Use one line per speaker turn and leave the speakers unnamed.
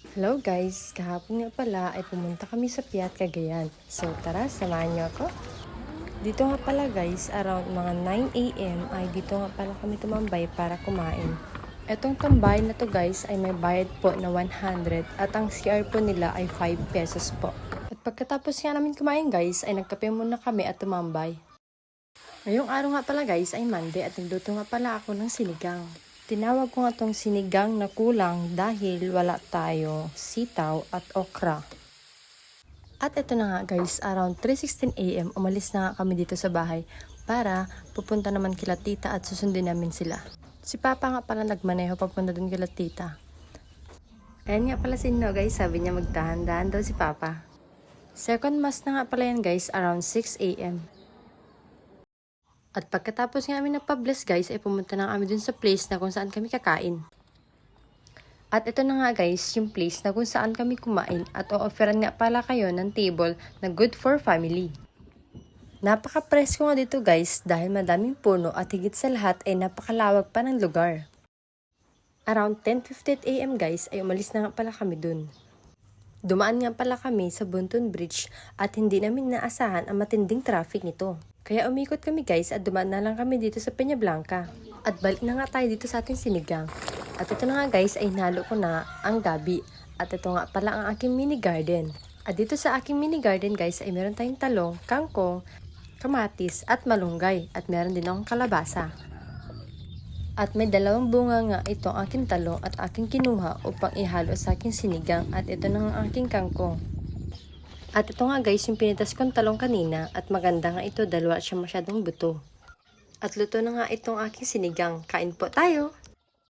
Hello guys! Kahapon nga pala ay pumunta kami sa Piat, Cagayan. So tara, samahan niyo ako. Dito nga pala guys, around mga 9 AM ay dito nga pala kami tumambay para kumain. Etong tambay na to guys ay may bayad po na 100 at ang CR po nila ay 5 pesos po. At pagkatapos nga namin kumain guys ay nagkape muna kami at tumambay. Ngayong araw nga pala guys ay Monday at nagluto nga pala ako ng sinigang. Tinawag ko nga tong sinigang na kulang dahil wala tayo sitaw at okra. At ito na nga guys, around 3:16 AM umalis na nga kami dito sa bahay para pupunta naman kila tita at susundin namin sila. Si Papa nga pala nagmaneho papunta dun kila tita. Ayan nga pala si No guys, sabi niya magdahan-dahan daw si Papa. Second mass na nga pala yan guys, around 6 AM. At pagkatapos nga kami nagpa-bless guys, ay pumunta na kami dun sa place na kung saan kami kakain. At ito na nga guys, yung place na kung saan kami kumain at o-offeran nga pala kayo ng table na good for family. Napaka-presko nga dito guys dahil madaming puno at higit sa lahat ay napakalawag pa ng lugar. Around 10:58 AM guys, ay umalis na nga pala kami dun. Dumaan nga pala kami sa Buntun Bridge at hindi namin naasahan ang matinding traffic nito. Kaya umikot kami guys at dumaan na lang kami dito sa Peña Blanca. At balik na nga tayo dito sa ating sinigang. At ito na nga guys ay nalo ko na ang gabi. At ito nga pala ang aking mini garden. At dito sa aking mini garden guys ay meron tayong talong, kangkong, kamatis at malunggay. At meron din akong kalabasa. At may dalawang bunga nga itong aking talong at aking kinuha upang ihalo sa aking sinigang. At ito na ang aking kangkong. At ito nga guys yung pinitas kong talong kanina at maganda nga ito dahil wala siya masyadong buto. At luto na nga itong aking sinigang. Kain po tayo!